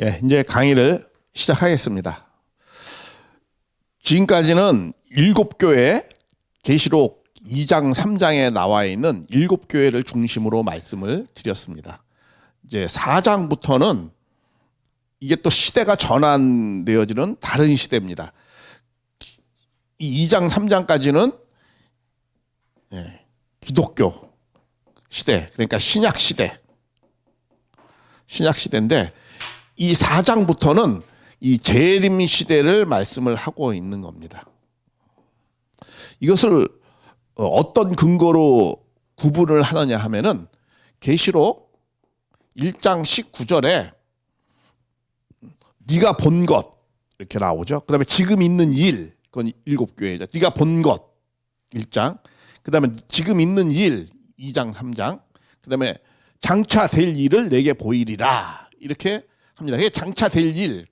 예, 이제 강의를 시작하겠습니다. 지금까지는 7교회 계시록 2장 3장에 나와 있는 7교회를 중심으로 말씀을 드렸습니다. 이제 4장부터는 이게 또 시대가 전환되어지는 다른 시대입니다. 이 2장 3장까지는 기독교 시대, 그러니까 신약 시대인데 이 4장부터는 이 재림 시대를 말씀을 하고 있는 겁니다. 이것을 어떤 근거로 구분을 하느냐 하면은 계시록 1장 19절에 네가 본 것 이렇게 나오죠. 그다음에 지금 있는 일, 그건 7교회죠. 네가 본 것 1장, 그다음에 지금 있는 일 2장 3장, 그다음에 장차 될 일을 내게 보이리라 이렇게 합니다. 이게 장차 될 일.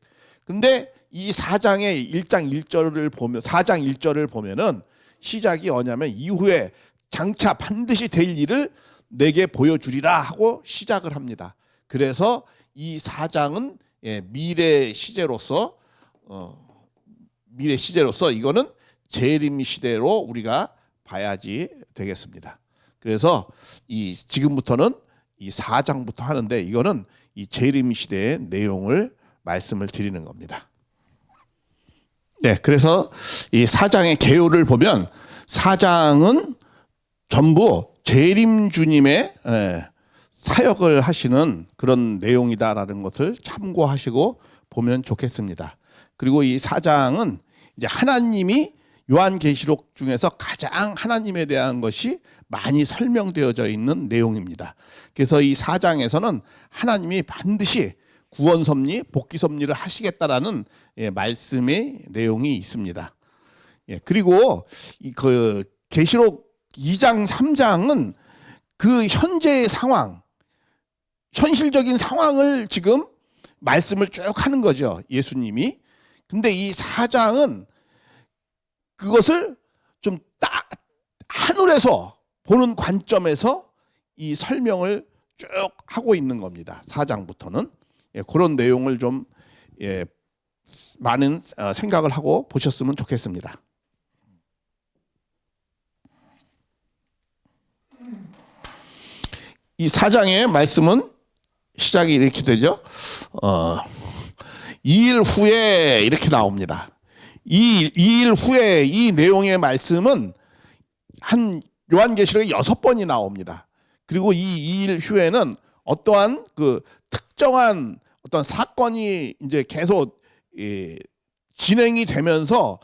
근데 이 4장의 1장 1절을 보면 4장 1절을 보면은 시작이 뭐냐면 이후에 장차 반드시 될 일을 내게 보여주리라 하고 시작을 합니다. 그래서 이 4장은 미래 시제로서 이거는 재림 시대로 우리가 봐야지 되겠습니다. 그래서 지금부터는 이 4장부터 하는데 이거는 이 재림 시대의 내용을 말씀을 드리는 겁니다. 네, 그래서 이 4장의 개요를 보면 4장은 전부 재림 주님의 사역을 하시는 그런 내용이다라는 것을 참고하시고 보면 좋겠습니다. 그리고 이 4장은 이제 하나님이 요한계시록 중에서 가장 하나님에 대한 것이 많이 설명되어져 있는 내용입니다. 그래서 이 4장에서는 하나님이 반드시 구원 섭리, 복귀 섭리를 하시겠다라는 말씀의 내용이 있습니다. 그리고 그 계시록 2장, 3장은 그 현재의 상황, 현실적인 상황을 지금 말씀을 쭉 하는 거죠, 예수님이. 근데 이 4장은 그것을 좀 딱 하늘에서 보는 관점에서 이 설명을 쭉 하고 있는 겁니다. 4장부터는. 그런 내용을 좀 많은 생각을 하고 보셨으면 좋겠습니다. 이 4장의 말씀은 시작이 이렇게 되죠. 2일 후에 이렇게 나옵니다. 2일 후에 이 내용의 말씀은 한 요한계시록에 6번이 나옵니다. 그리고 이 2일 후에는 어떠한 그 특정한 어떤 사건이 이제 계속 진행이 되면서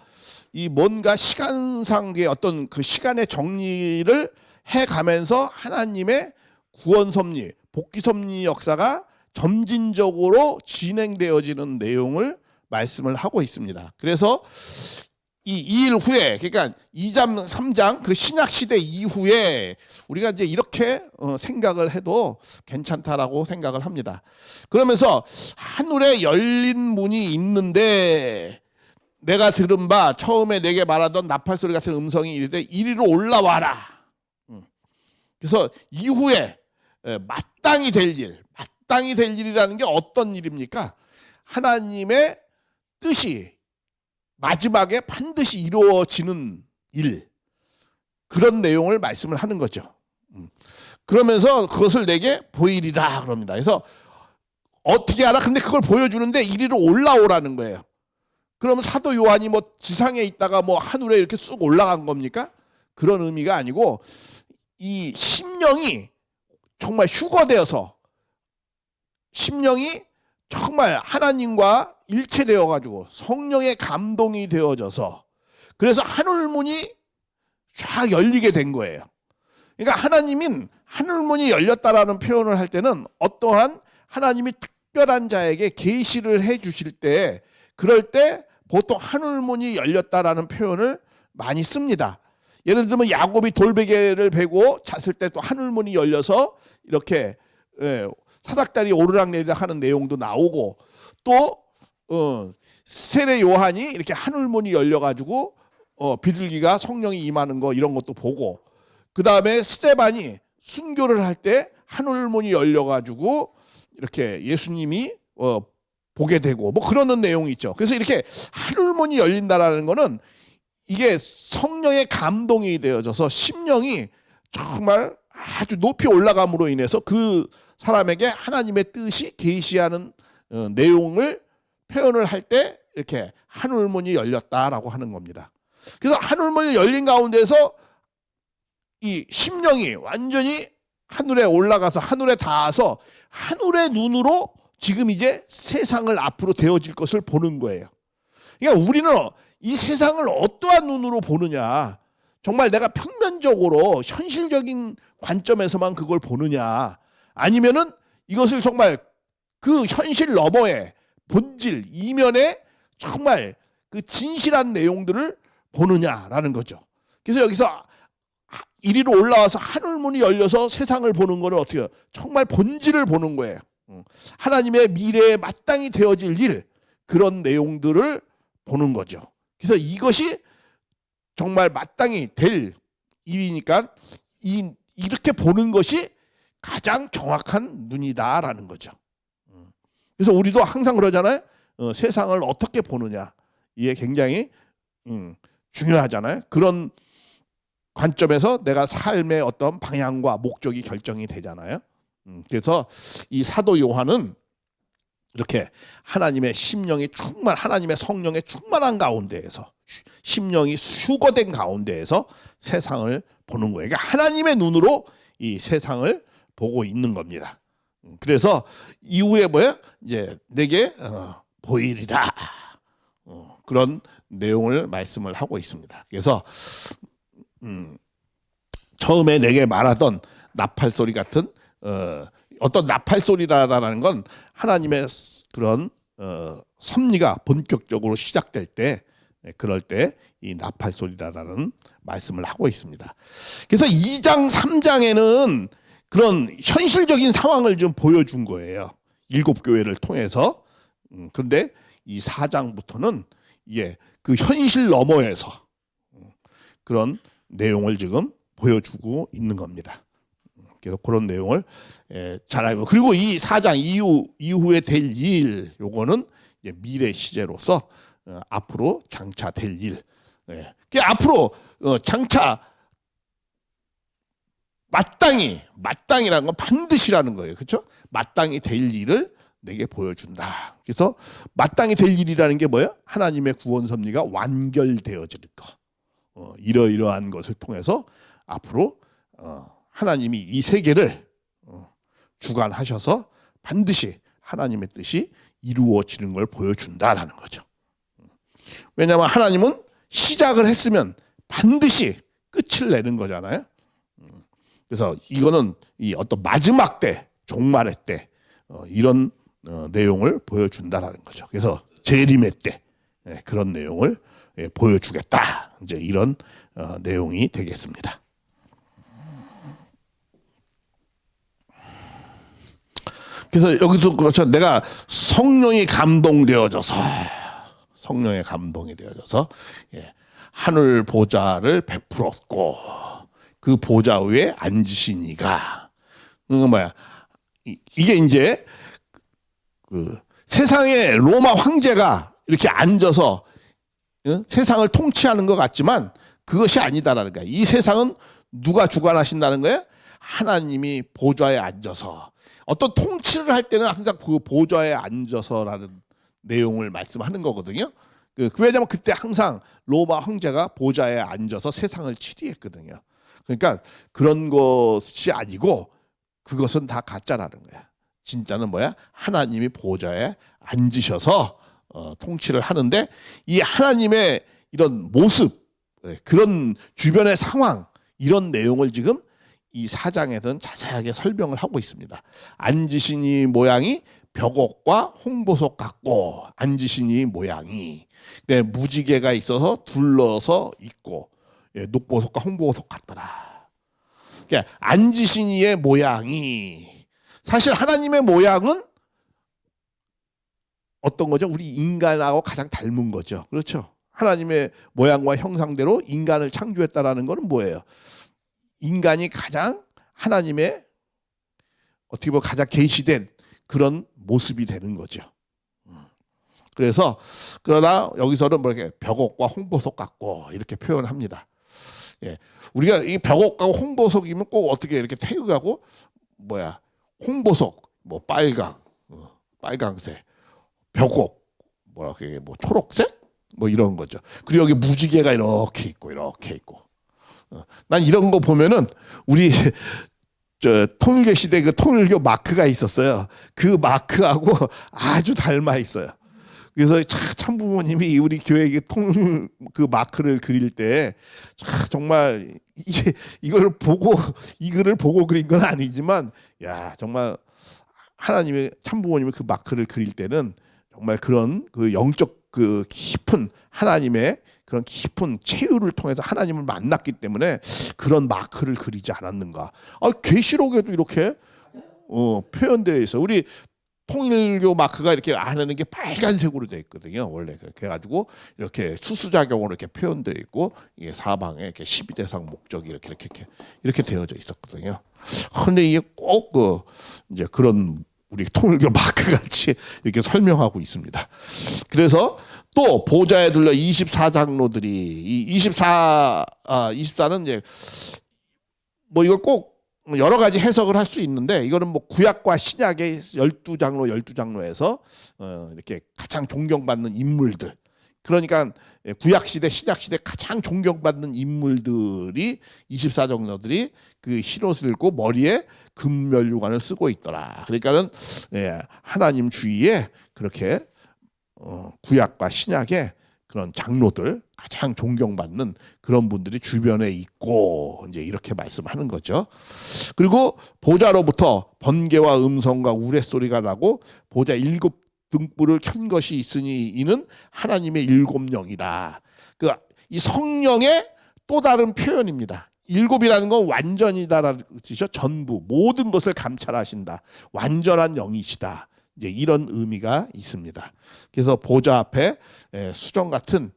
이 뭔가 시간상의 어떤 그 시간의 정리를 해가면서 하나님의 구원 섭리, 복귀 섭리 역사가 점진적으로 진행되어지는 내용을 말씀을 하고 있습니다. 그래서 이 2일 후에, 그러니까 2장, 3장 그 신약 시대 이후에 우리가 이제 이렇게 생각을 해도 괜찮다라고 생각을 합니다. 그러면서 하늘에 열린 문이 있는데 내가 들은 바 처음에 내게 말하던 나팔 소리 같은 음성이 이르되 이리로 올라와라. 그래서 이후에 마땅히 될 일이라는 게 어떤 일입니까? 하나님의 뜻이 마지막에 반드시 이루어지는 일, 그런 내용을 말씀을 하는 거죠. 그러면서 그것을 내게 보이리라 그럽니다. 그래서 어떻게 알아? 근데 그걸 보여주는데 이리로 올라오라는 거예요. 그러면 사도 요한이 뭐 지상에 있다가 뭐 하늘에 이렇게 쑥 올라간 겁니까? 그런 의미가 아니고 이 심령이 정말 휴거되어서 심령이 정말 하나님과 일체되어 가지고 성령의 감동이 되어져서 그래서 하늘문이 쫙 열리게 된 거예요. 그러니까 하나님은 하늘문이 열렸다라는 표현을 할 때는 어떠한 하나님이 특별한 자에게 계시를 해 주실 때 그럴 때 보통 하늘문이 열렸다라는 표현을 많이 씁니다. 예를 들면 야곱이 돌베개를 베고 잤을 때 또 하늘문이 열려서 이렇게 사닥다리 오르락내리락 하는 내용도 나오고 또 세례 요한이 이렇게 하늘문이 열려가지고 비둘기가 성령이 임하는 거 이런 것도 보고 그 다음에 스데반이 순교를 할 때 하늘문이 열려가지고 이렇게 예수님이 보게 되고 뭐 그러는 내용이 있죠. 그래서 이렇게 하늘문이 열린다라는 거는 이게 성령의 감동이 되어져서 심령이 정말 아주 높이 올라감으로 인해서 그 사람에게 하나님의 뜻이 계시하는 내용을 표현을 할 때 이렇게 하늘문이 열렸다라고 하는 겁니다. 그래서 하늘문이 열린 가운데서 이 심령이 완전히 하늘에 올라가서 하늘에 닿아서 하늘의 눈으로 지금 이제 세상을 앞으로 되어질 것을 보는 거예요. 그러니까 우리는 이 세상을 어떠한 눈으로 보느냐, 정말 내가 평면적으로 현실적인 관점에서만 그걸 보느냐, 아니면은 이것을 정말 그 현실 너머의 본질 이면에 정말 그 진실한 내용들을 보느냐라는 거죠. 그래서 여기서 이리로 올라와서 하늘문이 열려서 세상을 보는 거는 어떻게 해요? 정말 본질을 보는 거예요. 하나님의 미래에 마땅히 되어질 일, 그런 내용들을 보는 거죠. 그래서 이것이 정말 마땅히 될 일이니까 이렇게 보는 것이 가장 정확한 눈이다라는 거죠. 그래서 우리도 항상 그러잖아요. 세상을 어떻게 보느냐, 이게 굉장히 중요하잖아요. 그런 관점에서 내가 삶의 어떤 방향과 목적이 결정이 되잖아요. 그래서 이 사도 요한은 이렇게 하나님의 심령이 하나님의 성령의 충만한 가운데에서 심령이 수거된 가운데에서 세상을 보는 거예요. 그러니까 하나님의 눈으로 이 세상을 보고 있는 겁니다. 그래서 이후에 뭐예요? 이제 내게 보이리라, 그런 내용을 말씀을 하고 있습니다. 그래서 처음에 내게 말하던 나팔 소리 같은 어떤 나팔 소리라는 건 하나님의 그런 섭리가 본격적으로 시작될 때, 그럴 때 이 나팔 소리라는 말씀을 하고 있습니다. 그래서 2장 3장에는 그런 현실적인 상황을 좀 보여준 거예요. 7교회를 통해서. 그런데 이 4장부터는 이게 그 현실 너머에서 그런 내용을 지금 보여주고 있는 겁니다. 그래서 그런 내용을 잘 알고, 그리고 이 4장 이후에 될 일, 요거는 이제 미래 시제로서 앞으로 장차 될 일, 앞으로 장차 마땅이라는 건 반드시라는 거예요. 그렇죠? 마땅히 될 일을 내게 보여준다. 그래서 마땅히 될 일이라는 게 뭐예요? 하나님의 구원 섭리가 완결되어질 거. 이러이러한 것을 통해서 앞으로 하나님이 이 세계를 주관하셔서 반드시 하나님의 뜻이 이루어지는 걸 보여준다라는 거죠. 왜냐하면 하나님은 시작을 했으면 반드시 끝을 내는 거잖아요. 그래서 이거는 이 어떤 마지막 때, 종말의 때 이런 내용을 보여준다라는 거죠. 그래서 재림의 때 그런 내용을 보여주겠다. 이제 이런 내용이 되겠습니다. 그래서 여기서 그렇죠. 내가 성령이 감동이 되어져서 하늘 보좌를 베풀었고 그 보좌 위에 앉으시니가, 그건 뭐야? 이게 이제 그 세상의 로마 황제가 이렇게 앉아서 세상을 통치하는 것 같지만 그것이 아니다라는 거야. 이 세상은 누가 주관하신다는 거예요? 하나님이 보좌에 앉아서. 어떤 통치를 할 때는 항상 그 보좌에 앉아서라는 내용을 말씀하는 거거든요. 왜냐하면 그때 항상 로마 황제가 보좌에 앉아서 세상을 치리했거든요. 그러니까 그런 것이 아니고 그것은 다 가짜라는 거야. 진짜는 뭐야? 하나님이 보좌에 앉으셔서 통치를 하는데, 이 하나님의 이런 모습, 그런 주변의 상황, 이런 내용을 지금 이 4장에서는 자세하게 설명을 하고 있습니다. 앉으신 이 모양이 벽옥과 홍보석 같고, 앉으신 이 모양이 무지개가 있어서 둘러서 있고, 녹보석과 홍보석 같더라. 그러니까 앉으신 이의 모양이, 사실 하나님의 모양은 어떤 거죠? 우리 인간하고 가장 닮은 거죠. 그렇죠? 하나님의 모양과 형상대로 인간을 창조했다라는 것은 뭐예요? 인간이 가장 하나님의 어떻게 보면 가장 계시된 그런 모습이 되는 거죠. 그래서 그러나 여기서는 뭐 이렇게 벽옥과 홍보석 같고 이렇게 표현합니다. 예. 우리가 이 벽옥과 홍보석이면 꼭 어떻게 이렇게 태극하고 뭐야 홍보석 뭐 빨강색 벽옥 뭐라 그게 뭐 초록색 뭐 이런 거죠. 그리고 여기 무지개가 이렇게 있고 난 이런 거 보면은 우리 저 통일교 시대 그 통일교 마크가 있었어요. 그 마크하고 아주 닮아 있어요. 그래서 참부모님이 우리 교회의 그 마크를 그릴 때 정말 이걸 보고 이 글을 보고 그린 건 아니지만 야 정말 하나님의 참부모님의 그 마크를 그릴 때는 정말 그런 그 영적 그 깊은 하나님의 그런 깊은 체유를 통해서 하나님을 만났기 때문에 그런 마크를 그리지 않았는가. 계시록에도 이렇게 표현되어 있어. 우리 통일교 마크가 이렇게 안에는 게 빨간색으로 되어 있거든요. 원래 그렇게 해가지고 이렇게 수수작용으로 이렇게 표현되어 있고 이게 사방에 이렇게 12대상 목적이 이렇게 되어져 있었거든요. 근데 이게 꼭 이제 그런 우리 통일교 마크 같이 이렇게 설명하고 있습니다. 그래서 또 보좌에 둘러 24장로들이 이 24는 이제 뭐 이걸 꼭 여러 가지 해석을 할 수 있는데 이거는 뭐 구약과 신약의 12장로에서 이렇게 가장 존경받는 인물들. 그러니까 구약 시대, 신약 시대 가장 존경받는 인물들이 24장로들이 그 흰옷을 입고 머리에 금면류관을 쓰고 있더라. 그러니까는 하나님 주위에 그렇게 구약과 신약의 그런 장로들 가장 존경받는 그런 분들이 주변에 있고 이제 이렇게 말씀하는 거죠. 그리고 보좌로부터 번개와 음성과 우레소리가 나고 보좌 7 등불을 켠 것이 있으니 이는 하나님의 7 영이다. 이 성령의 또 다른 표현입니다. 7이라는 건 완전이다라는 뜻이죠. 전부 모든 것을 감찰하신다. 완전한 영이시다. 이제 이런 의미가 있습니다. 그래서 보좌 앞에 수정 같은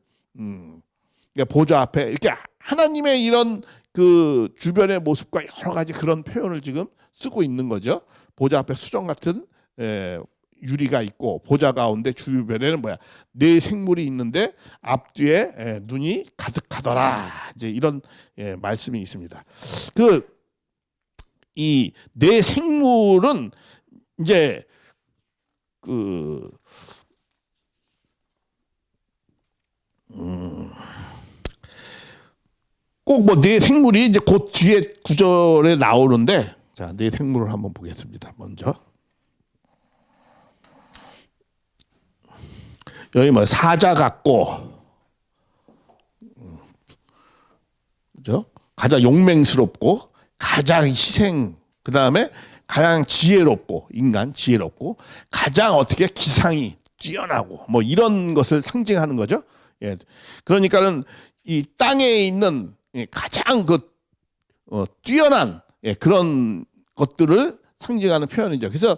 보좌 앞에 이렇게 하나님의 이런 그 주변의 모습과 여러 가지 그런 표현을 지금 쓰고 있는 거죠. 보좌 앞에 수정 같은 유리가 있고 보좌 가운데 주변에는 네 생물이 있는데 앞뒤에 눈이 가득하더라. 이제 이런 말씀이 있습니다. 이 네 생물은 이제 꼭 뭐 네 생물이 이제 곧 뒤에 구절에 나오는데 자, 네 생물을 한번 보겠습니다. 먼저 여기 사자 같고 그죠? 가장 용맹스럽고 가장 희생 그다음에 가장 지혜롭고 인간 지혜롭고 가장 어떻게 기상이 뛰어나고 뭐 이런 것을 상징하는 거죠. 그러니까는 이 땅에 있는 가장 뛰어난 그런 것들을 상징하는 표현이죠. 그래서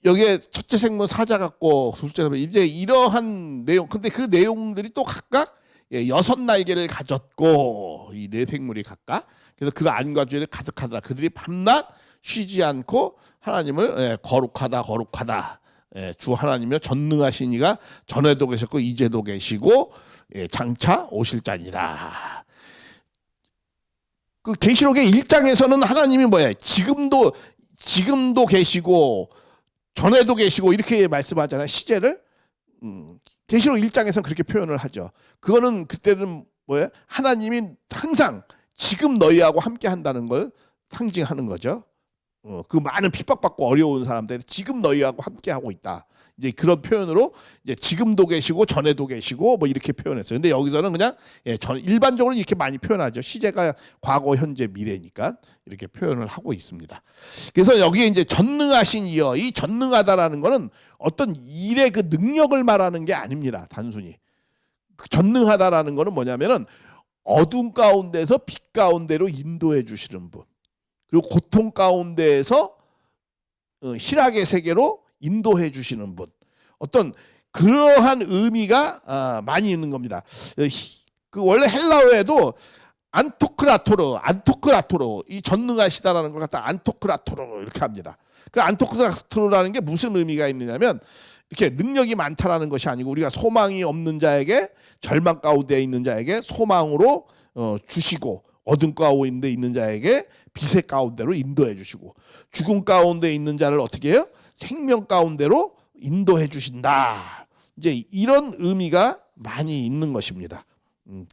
여기에 첫째 생물 사자 같고 둘째 생물 이제 이러한 내용. 근데 그 내용들이 또 각각 6날개를 가졌고 이 네 생물이 각각 그래서 그 안과 주위를 가득하더라. 그들이 밤낮 쉬지 않고 하나님을 거룩하다 주 하나님이여 전능하신 이가 전에도 계셨고 이제도 계시고 장차 오실 자니라. 그 계시록의 1장에서는 하나님이 지금도 계시고 전에도 계시고 이렇게 말씀하잖아요. 시제를 계시록 1장에서는 그렇게 표현을 하죠. 그거는 그때는 하나님이 항상 지금 너희하고 함께 한다는 걸 상징하는 거죠. 그 많은 핍박받고 어려운 사람들이 지금 너희하고 함께 하고 있다. 이제 그런 표현으로 이제 지금도 계시고 전에도 계시고 뭐 이렇게 표현했어요. 근데 여기서는 그냥 일반적으로 이렇게 많이 표현하죠. 시제가 과거, 현재, 미래니까 이렇게 표현을 하고 있습니다. 그래서 여기에 이제 전능하신 이여, 이 전능하다라는 거는 어떤 일의 그 능력을 말하는 게 아닙니다. 단순히 그 전능하다라는 거는 뭐냐면은 어둠 가운데서 빛 가운데로 인도해 주시는 분. 그리고 고통 가운데에서 희락의 세계로 인도해 주시는 분. 어떤 그러한 의미가 많이 있는 겁니다. 그 원래 헬라어에도 안토크라토로 이 전능하시다라는 걸 갖다 안토크라토로 이렇게 합니다. 그 안토크라토라는 게 무슨 의미가 있느냐면 이렇게 능력이 많다라는 것이 아니고 우리가 소망이 없는 자에게 절망 가운데 있는 자에게 소망으로 주시고 어둠 가운데 있는 자에게 빛의 가운데로 인도해 주시고 죽음 가운데 있는 자를 어떻게 해요? 생명 가운데로 인도해 주신다. 이제 이런 의미가 많이 있는 것입니다.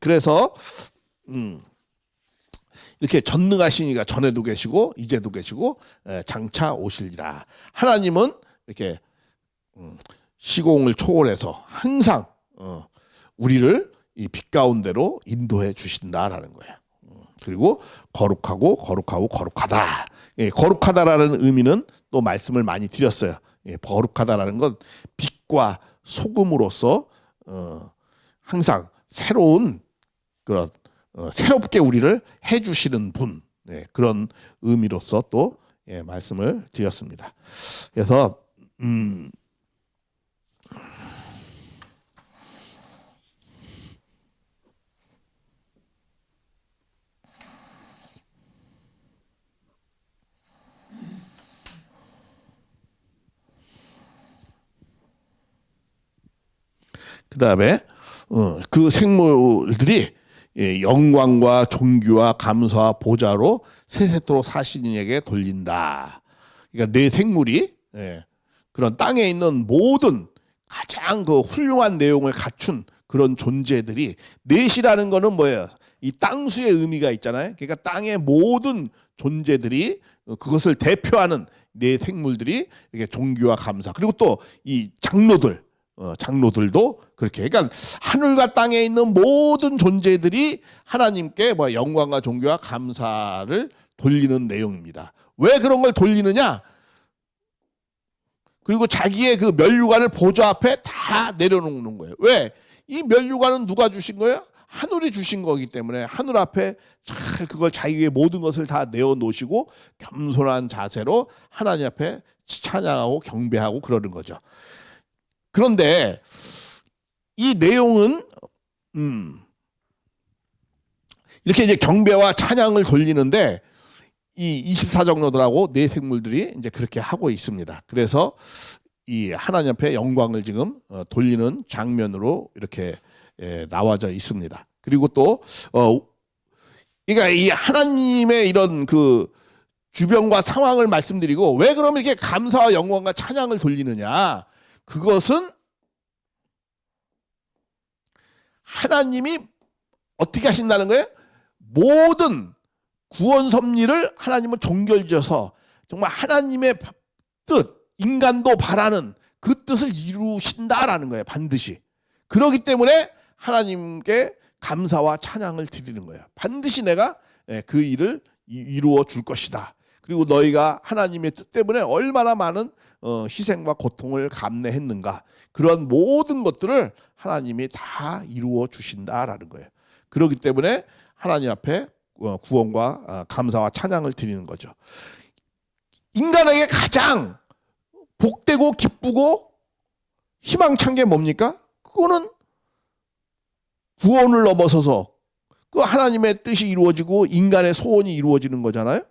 그래서 이렇게 전능하신 이가 전에도 계시고 이제도 계시고 장차 오시리라. 하나님은 이렇게 시공을 초월해서 항상 우리를 이 빛 가운데로 인도해 주신다라는 거예요. 그리고 거룩하고 거룩하고 거룩하다. 예, 거룩하다라는 의미는 또 말씀을 많이 드렸어요. 예, 거룩하다라는 건 빛과 소금으로서 항상 새로운 그런 새롭게 우리를 해주시는 분, 예, 그런 의미로서 또 예, 말씀을 드렸습니다. 그래서 그 다음에 그 생물들이 영광과 존귀와 감사와 보좌로 세세토록 사신에게 돌린다. 그러니까 내 생물이 그런 땅에 있는 모든 가장 그 훌륭한 내용을 갖춘 그런 존재들이 넷이라는 거는 뭐예요? 이 땅수의 의미가 있잖아요. 그러니까 땅의 모든 존재들이 그것을 대표하는 네 생물들이 이렇게 존귀와 감사 그리고 또 이 장로들도 그렇게 그러니까 하늘과 땅에 있는 모든 존재들이 하나님께 뭐 영광과 존귀와 감사를 돌리는 내용입니다. 왜 그런 걸 돌리느냐? 그리고 자기의 그 면류관을 보좌 앞에 다 내려놓는 거예요. 왜? 이 면류관은 누가 주신 거예요? 하늘이 주신 거기 때문에 하늘 앞에 잘 그걸 자기의 모든 것을 다 내어놓으시고 겸손한 자세로 하나님 앞에 찬양하고 경배하고 그러는 거죠. 그런데 이 내용은 이렇게 이제 경배와 찬양을 돌리는데 이 24장로들하고 네 생물들이 이제 그렇게 하고 있습니다. 그래서 이 하나님 앞에 영광을 지금 돌리는 장면으로 이렇게 나와져 있습니다. 그리고 또 그러니까 이 하나님의 이런 그 주변과 상황을 말씀드리고 왜 그러면 이렇게 감사와 영광과 찬양을 돌리느냐? 그것은 하나님이 어떻게 하신다는 거예요? 모든 구원 섭리를 하나님은 종결지어서 정말 하나님의 뜻, 인간도 바라는 그 뜻을 이루신다라는 거예요. 반드시. 그렇기 때문에 하나님께 감사와 찬양을 드리는 거예요. 반드시 내가 그 일을 이루어 줄 것이다. 그리고 너희가 하나님의 뜻 때문에 얼마나 많은 희생과 고통을 감내했는가. 그런 모든 것들을 하나님이 다 이루어 주신다라는 거예요. 그렇기 때문에 하나님 앞에 구원과 감사와 찬양을 드리는 거죠. 인간에게 가장 복되고 기쁘고 희망찬 게 뭡니까? 그거는 구원을 넘어서서 그 하나님의 뜻이 이루어지고 인간의 소원이 이루어지는 거잖아요.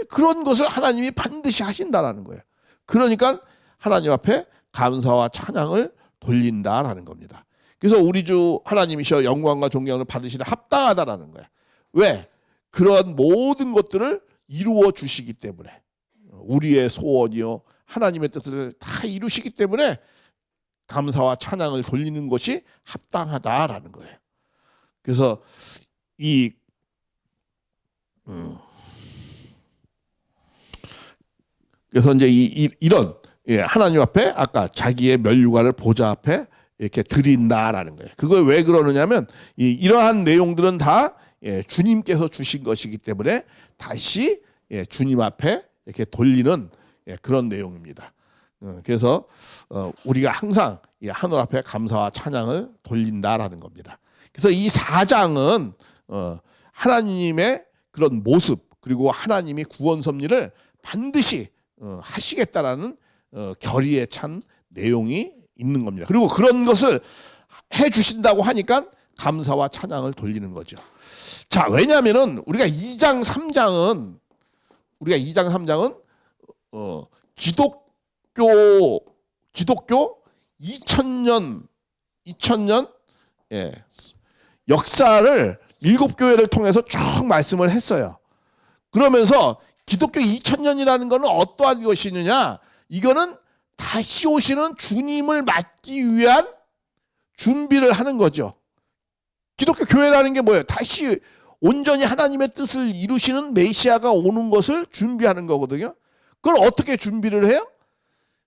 그런 것을 하나님이 반드시 하신다라는 거예요. 그러니까 하나님 앞에 감사와 찬양을 돌린다라는 겁니다. 그래서 우리 주 하나님이셔 영광과 존경을 받으시는 합당하다라는 거야. 왜? 그런 모든 것들을 이루어 주시기 때문에 우리의 소원이요 하나님의 뜻을 다 이루시기 때문에 감사와 찬양을 돌리는 것이 합당하다라는 거예요. 그래서 그래서 이제 이런 하나님 앞에 아까 자기의 면류관을 보좌 앞에 이렇게 드린다라는 거예요. 그걸 왜 그러느냐면 이러한 내용들은 다 주님께서 주신 것이기 때문에 다시 주님 앞에 이렇게 돌리는 그런 내용입니다. 그래서 우리가 항상 하늘 앞에 감사와 찬양을 돌린다라는 겁니다. 그래서 이 4장은 하나님의 그런 모습 그리고 하나님이 구원 섭리를 반드시 하시겠다라는 결의에 찬 내용이 있는 겁니다. 그리고 그런 것을 해 주신다고 하니까 감사와 찬양을 돌리는 거죠. 자, 왜냐하면은 우리가 2장 3장은 기독교 2000년 예, 역사를 7교회를 통해서 쭉 말씀을 했어요. 그러면서 기독교 2000년이라는 것은 어떠한 것이느냐? 이거는 다시 오시는 주님을 맞기 위한 준비를 하는 거죠. 기독교 교회라는 게 뭐예요? 다시 온전히 하나님의 뜻을 이루시는 메시아가 오는 것을 준비하는 거거든요. 그걸 어떻게 준비를 해요?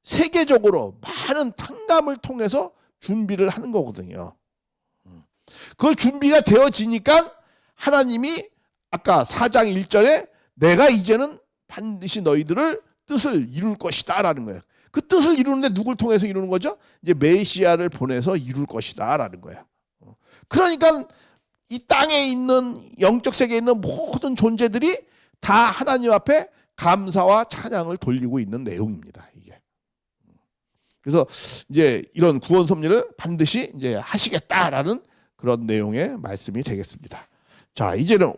세계적으로 많은 탕감을 통해서 준비를 하는 거거든요. 그걸 준비가 되어지니까 하나님이 아까 4장 1절에 내가 이제는 반드시 너희들을 뜻을 이룰 것이다 라는 거예요. 그 뜻을 이루는데 누굴 통해서 이루는 거죠? 이제 메시아를 보내서 이룰 것이다 라는 거예요. 그러니까 이 땅에 있는 영적 세계에 있는 모든 존재들이 다 하나님 앞에 감사와 찬양을 돌리고 있는 내용입니다. 이게. 그래서 이제 이런 구원 섭리를 반드시 이제 하시겠다라는 그런 내용의 말씀이 되겠습니다. 자, 이제는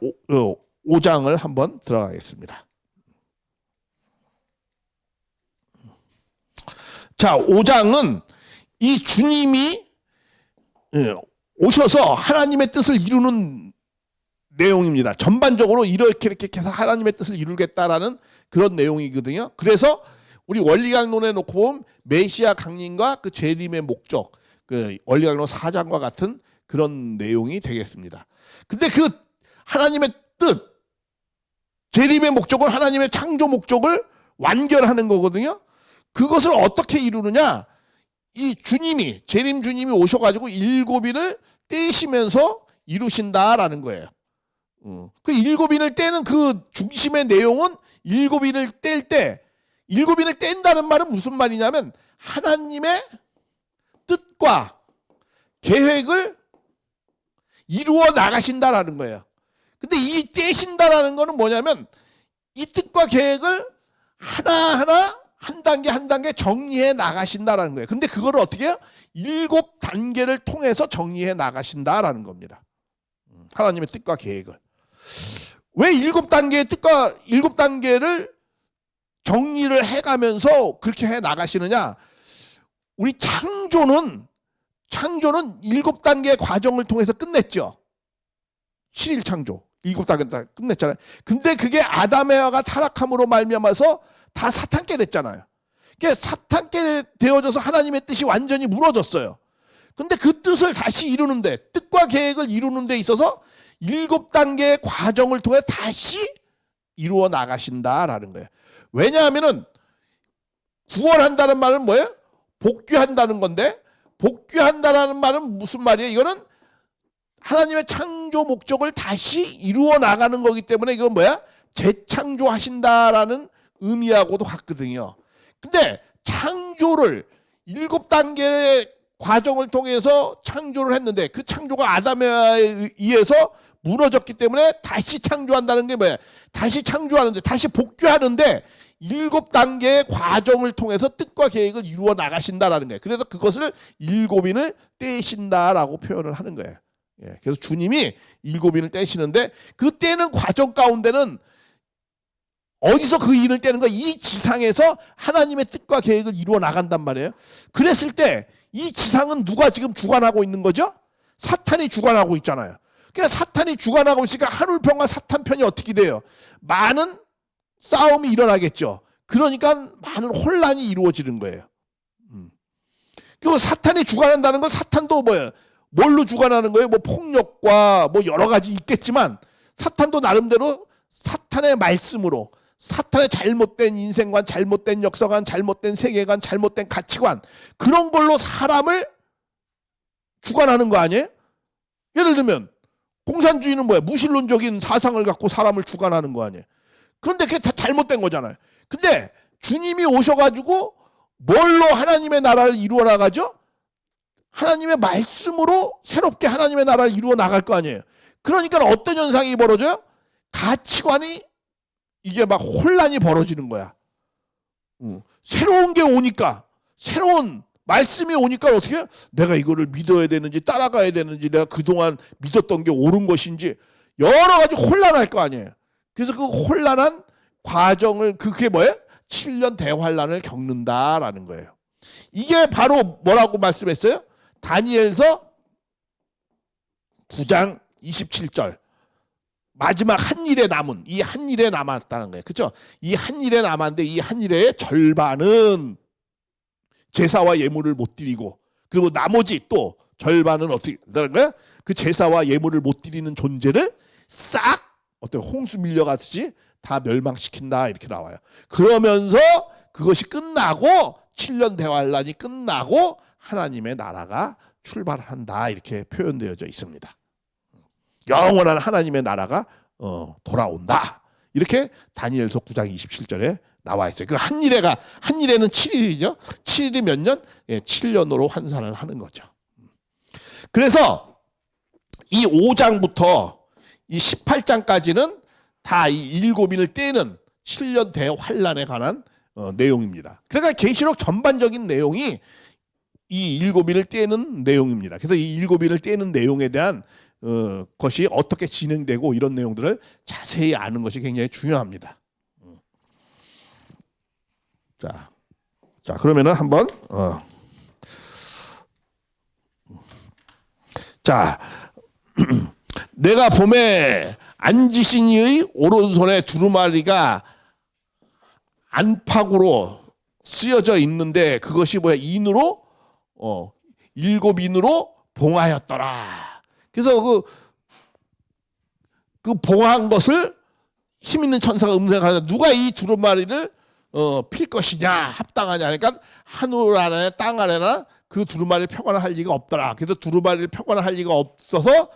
5장을 한번 들어가겠습니다. 자, 5장은 이 주님이 오셔서 하나님의 뜻을 이루는 내용입니다. 전반적으로 이렇게 해서 하나님의 뜻을 이루겠다라는 그런 내용이거든요. 그래서 우리 원리강론에 놓고 보면 메시아 강림과 그 재림의 목적, 그 원리강론 4장과 같은 그런 내용이 되겠습니다. 근데 그 하나님의 뜻, 재림의 목적은 하나님의 창조 목적을 완결하는 거거든요. 그것을 어떻게 이루느냐? 이 주님이, 재림 주님이 오셔가지고 7인을 떼시면서 이루신다라는 거예요. 그 7인을 떼는 그 중심의 내용은 7인을 뗄 때, 7인을 뗀다는 말은 무슨 말이냐면 하나님의 뜻과 계획을 이루어 나가신다라는 거예요. 근데 이 떼신다라는 거는 뭐냐면 이 뜻과 계획을 하나하나 한 단계 한 단계 정리해 나가신다라는 거예요. 근데 그거를 어떻게 해요? 7단계를 통해서 정리해 나가신다라는 겁니다. 하나님의 뜻과 계획을. 왜 7단계의 뜻과 7단계를 정리를 해가면서 그렇게 해 나가시느냐? 우리 창조는 7단계의 과정을 통해서 끝냈죠. 7일 창조. 7단계 다 끝냈잖아요. 근데 그게 아담 에와가 타락함으로 말미암아서 다 사탄께 됐잖아요. 그게 사탄께 되어져서 하나님의 뜻이 완전히 무너졌어요. 근데 그 뜻을 다시 이루는데, 뜻과 계획을 이루는 데 있어서 7단계의 과정을 통해 다시 이루어 나가신다라는 거예요. 왜냐하면은 구원한다는 말은 뭐예요? 복귀한다는 건데, 복귀한다라는 말은 무슨 말이에요? 이거는 하나님의 창조 목적을 다시 이루어 나가는 거기 때문에 이건 뭐야? 재창조하신다라는 의미하고도 같거든요. 근데 창조를 7단계의 과정을 통해서 창조를 했는데 그 창조가 아담에 의해서 무너졌기 때문에 다시 창조한다는 게 뭐야? 다시 창조하는데, 다시 복귀하는데 7단계의 과정을 통해서 뜻과 계획을 이루어 나가신다라는 거예요. 그래서 그것을 7인을 떼신다라고 표현을 하는 거예요. 예, 그래서 주님이 7인을 떼시는데 그 떼는 과정 가운데는 어디서 그 인을 떼는 거야? 이 지상에서 하나님의 뜻과 계획을 이루어 나간단 말이에요. 그랬을 때 이 지상은 누가 지금 주관하고 있는 거죠? 사탄이 주관하고 있잖아요. 그러니까 사탄이 주관하고 있으니까 하늘편과 사탄 편이 어떻게 돼요? 많은 싸움이 일어나겠죠. 그러니까 많은 혼란이 이루어지는 거예요. 그리고 사탄이 주관한다는 건 사탄도 뭐예요? 뭘로 주관하는 거예요? 뭐 폭력과 뭐 여러 가지 있겠지만 사탄도 나름대로 사탄의 말씀으로, 사탄의 잘못된 인생관, 잘못된 역사관, 잘못된 세계관, 잘못된 가치관, 그런 걸로 사람을 주관하는 거 아니에요? 예를 들면 공산주의는 뭐야? 무신론적인 사상을 갖고 사람을 주관하는 거 아니에요? 그런데 그게 다 잘못된 거잖아요. 근데 주님이 오셔가지고 뭘로 하나님의 나라를 이루어 나가죠? 하나님의 말씀으로 새롭게 하나님의 나라를 이루어 나갈 거 아니에요. 그러니까 어떤 현상이 벌어져요? 가치관이 이게 막 혼란이 벌어지는 거야. 새로운 게 오니까, 새로운 말씀이 오니까 어떻게 해요? 내가 이거를 믿어야 되는지 따라가야 되는지, 내가 그동안 믿었던 게 옳은 것인지 여러 가지 혼란할 거 아니에요. 그래서 그 혼란한 과정을, 그게 뭐예요? 7년 대환란을 겪는다라는 거예요. 이게 바로 뭐라고 말씀했어요? 다니엘서 9장 27절. 마지막 한 일에 남은, 이 한 일에 남았다는 거예요. 그렇죠? 이 한 일에 남았는데 이 한 일의 절반은 제사와 예물을 못 드리고, 그리고 나머지 또 절반은 어떻게 된다는 거야? 그 제사와 예물을 못 드리는 존재를 싹 어떤 홍수 밀려가듯이 다 멸망시킨다, 이렇게 나와요. 그러면서 그것이 끝나고 7년 대환란이 끝나고 하나님의 나라가 출발한다, 이렇게 표현되어져 있습니다. 영원한 하나님의 나라가 돌아온다, 이렇게 다니엘서 9장 27절에 나와 있어요. 그 한 일에는 7일이죠. 7일이 몇 년? 7년으로 환산을 하는 거죠. 그래서 이 5장부터 이 18장까지는 다 이 일곱인을 떼는 7년 대환란에 관한 내용입니다. 그러니까 계시록 전반적인 내용이 이 일곱인을 떼는 내용입니다. 그래서 이 일곱인을 떼는 내용에 대한 것이 어떻게 진행되고 이런 내용들을 자세히 아는 것이 굉장히 중요합니다. 자 그러면은 한번 자 내가 봄에 앉으신 이의 오른손에 두루마리가 안팎으로 쓰여져 있는데 그것이 뭐야? 인으로 일곱 인으로 봉하였더라. 그래서 그 봉한 것을 힘 있는 천사가 음성하는데 누가 이 두루마리를 필 것이냐, 합당하냐. 그러니까 하늘 안에 땅 안에나 그 두루마리를 펴거나 할 리가 없더라. 그래서 두루마리를 펴거나 할 리가 없어서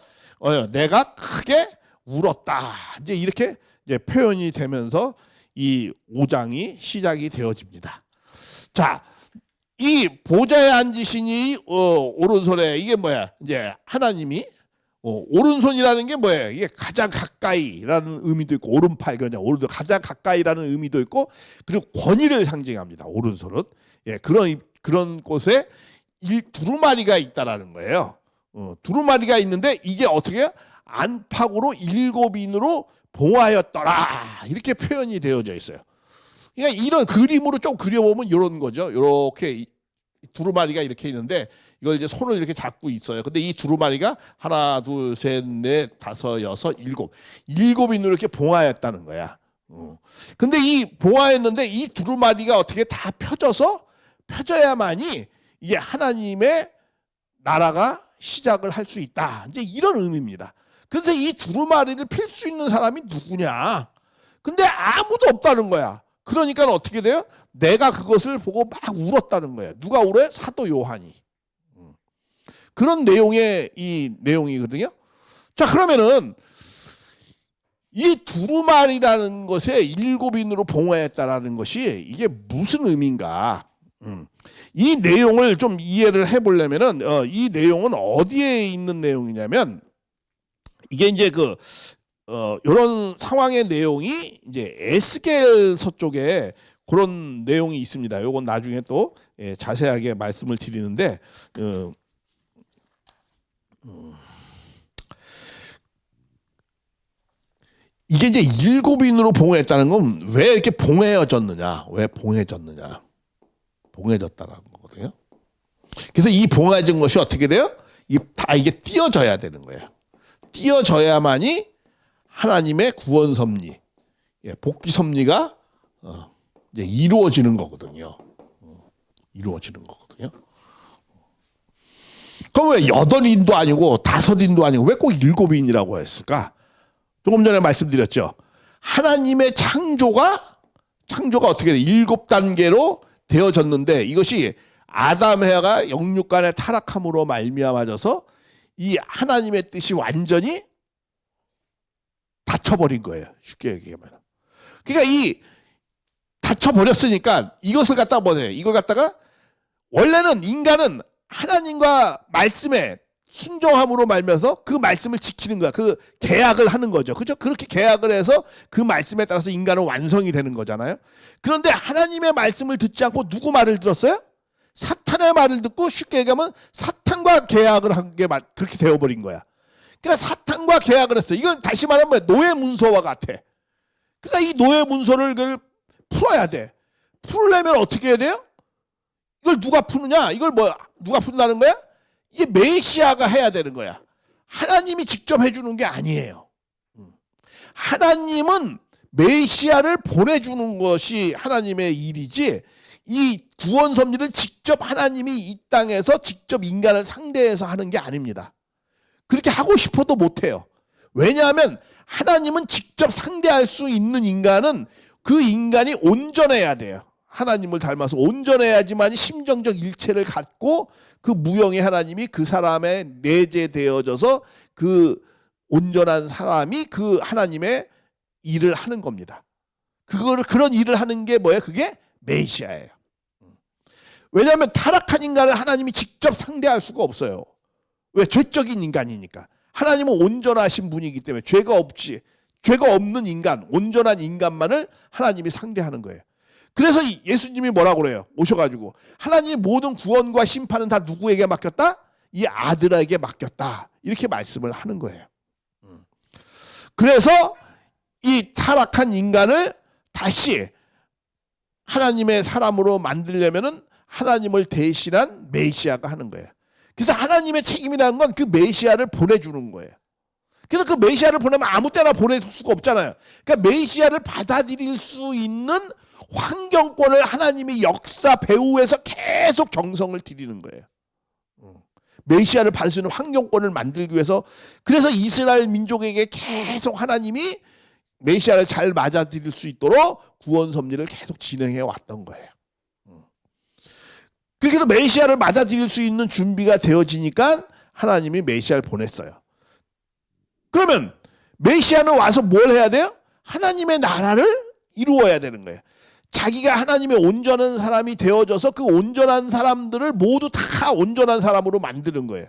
내가 크게 울었다. 이제 이렇게 이제 표현이 되면서 이 5장이 시작이 되어집니다. 자, 이 보좌에 앉으신 이 오른손에 이게 뭐야? 이제 하나님이 오른손이라는 게 뭐예요? 이게 가장 가까이라는 의미도 있고, 오른팔, 그러냐, 오른손 가장 가까이라는 의미도 있고, 그리고 권위를 상징합니다. 오른손은 그런 곳에 두루마리가 있다라는 거예요. 두루마리가 있는데 이게 어떻게 안팎으로 일곱인으로 봉하였더라, 이렇게 표현이 되어져 있어요. 그러니까 이런 그림으로 좀 그려보면 이런 거죠. 이렇게 두루마리가 이렇게 있는데 이걸 이제 손을 이렇게 잡고 있어요. 근데 이 두루마리가 하나, 둘, 셋, 넷, 다섯, 여섯, 일곱인으로 이렇게 봉하였다는 거야. 근데 이 봉하였는데 이 두루마리가 어떻게 다 펴져야만이 이게 하나님의 나라가 시작을 할 수 있다. 이제 이런 의미입니다. 그래서 이 두루마리를 필 수 있는 사람이 누구냐? 근데 아무도 없다는 거야. 그러니까 어떻게 돼요? 내가 그것을 보고 막 울었다는 거야. 누가 울어요? 사도 요한이. 그런 내용의 이 내용이거든요. 자, 그러면은 이 두루마리라는 것에 일곱인으로 봉하였다라는 것이 이게 무슨 의미인가? 이 내용을 좀 이해를 해보려면은 이 내용은 어디에 있는 내용이냐면 이게 이제 이런 상황의 내용이 이제 에스겔서 쪽에 그런 내용이 있습니다. 요건 나중에 또 자세하게 말씀을 드리는데 이게 이제 일곱인으로 봉해졌다는 건 왜 이렇게 봉해졌느냐? 왜 봉해졌느냐? 봉해졌다라는 거거든요. 그래서 이 봉해진 것이 어떻게 돼요? 이게 띄어져야 되는 거예요. 띄어져야만이 하나님의 구원 섭리, 복귀 섭리가 이제 이루어지는 거거든요. 이루어지는 거거든요. 그럼 왜 8인도 아니고 5인도 아니고 왜 꼭 7인이라고 했을까? 조금 전에 말씀드렸죠. 하나님의 창조가 어떻게 돼? 7단계로 되어졌는데 이것이 아담 해가 영육간의 타락함으로 말미암아져서 이 하나님의 뜻이 완전히 닫혀버린 거예요. 쉽게 얘기하면. 그러니까 이 닫혀버렸으니까 이것을 갖다가 뭐냐? 이걸 갖다가 원래는 인간은 하나님과 말씀에 순종함으로 말면서 그 말씀을 지키는 거야. 그 계약을 하는 거죠. 그렇죠? 그렇게 계약을 해서 그 말씀에 따라서 인간은 완성이 되는 거잖아요. 그런데 하나님의 말씀을 듣지 않고 누구 말을 들었어요? 사탄의 말을 듣고 쉽게 얘기하면 사탄과 계약을 한 게 그렇게 되어버린 거야. 그러니까 사탄과 계약을 했어요. 이건 다시 말하면 노예 문서와 같아. 그러니까 이 노예 문서를 풀어야 돼. 풀려면 어떻게 해야 돼요? 이걸 누가 푸느냐? 이걸 뭐 누가 푼다는 거야? 이게 메시아가 해야 되는 거야. 하나님이 직접 해주는 게 아니에요. 하나님은 메시아를 보내주는 것이 하나님의 일이지, 이 구원 섭리를 직접 하나님이 이 땅에서 직접 인간을 상대해서 하는 게 아닙니다. 그렇게 하고 싶어도 못해요. 왜냐하면 하나님은 직접 상대할 수 있는 인간은 그 인간이 온전해야 돼요. 하나님을 닮아서 온전해야지만 심정적 일체를 갖고 그 무형의 하나님이 그 사람에 내재되어져서 그 온전한 사람이 그 하나님의 일을 하는 겁니다. 그런 일을 하는 게 뭐예요? 그게 메시아예요. 왜냐하면 타락한 인간을 하나님이 직접 상대할 수가 없어요. 왜? 죄적인 인간이니까. 하나님은 온전하신 분이기 때문에 죄가 없는 인간, 온전한 인간만을 하나님이 상대하는 거예요. 그래서 예수님이 뭐라고 그래요? 오셔가지고 하나님의 모든 구원과 심판은 다 누구에게 맡겼다? 이 아들에게 맡겼다. 이렇게 말씀을 하는 거예요. 그래서 이 타락한 인간을 다시 하나님의 사람으로 만들려면은 하나님을 대신한 메시아가 하는 거예요. 그래서 하나님의 책임이라는 건 그 메시아를 보내주는 거예요. 그래서 그 메시아를 보내면 아무 때나 보낼 수가 없잖아요. 그러니까 메시아를 받아들일 수 있는 환경권을 하나님이 역사 배후에서 계속 정성을 들이는 거예요. 메시아를 받을 수 있는 환경권을 만들기 위해서. 그래서 이스라엘 민족에게 계속 하나님이 메시아를 잘 맞아들일 수 있도록 구원 섭리를 계속 진행해 왔던 거예요. 그래서 메시아를 맞아들일 수 있는 준비가 되어지니까 하나님이 메시아를 보냈어요. 그러면 메시아는 와서 뭘 해야 돼요? 하나님의 나라를 이루어야 되는 거예요. 자기가 하나님의 온전한 사람이 되어져서 그 온전한 사람들을 모두 다 온전한 사람으로 만드는 거예요.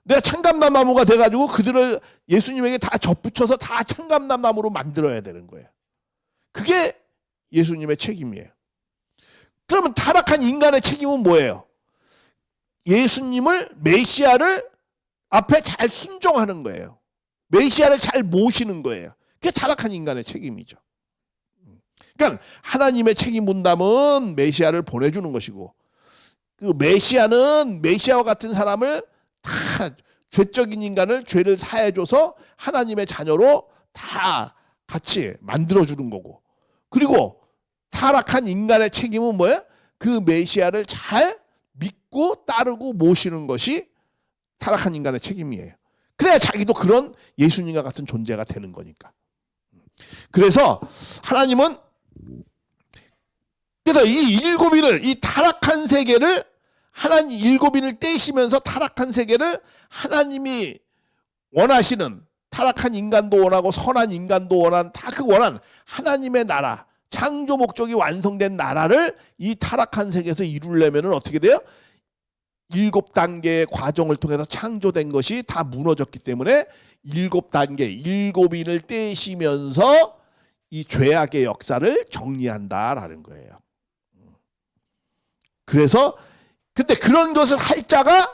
내가 참감나무가 돼가지고 그들을 예수님에게 다 접붙여서 다 참감나무로 만들어야 되는 거예요. 그게 예수님의 책임이에요. 그러면 타락한 인간의 책임은 뭐예요? 예수님을, 메시아를 앞에 잘 순종하는 거예요. 메시아를 잘 모시는 거예요. 그게 타락한 인간의 책임이죠. 그러니까 하나님의 책임 분담은 메시아를 보내주는 것이고, 그 메시아는 메시아와 같은 사람을 다 죄적인 인간을 죄를 사해줘서 하나님의 자녀로 다 같이 만들어주는 거고, 그리고 타락한 인간의 책임은 뭐야? 그 메시아를 잘 믿고 따르고 모시는 것이 타락한 인간의 책임이에요. 그래야 자기도 그런 예수님과 같은 존재가 되는 거니까. 그래서 하나님은 그래서 이 일곱인을, 이 타락한 세계를 하나님 일곱인을 떼시면서 타락한 세계를 하나님이 원하시는, 타락한 인간도 원하고 선한 인간도 원한, 다 그 원한 하나님의 나라, 창조 목적이 완성된 나라를 이 타락한 세계에서 이루려면 어떻게 돼요? 7단계의 과정을 통해서 창조된 것이 다 무너졌기 때문에 7단계, 일곱인을 떼시면서 이 죄악의 역사를 정리한다라는 거예요. 그래서 근데 그런 것을 할 자가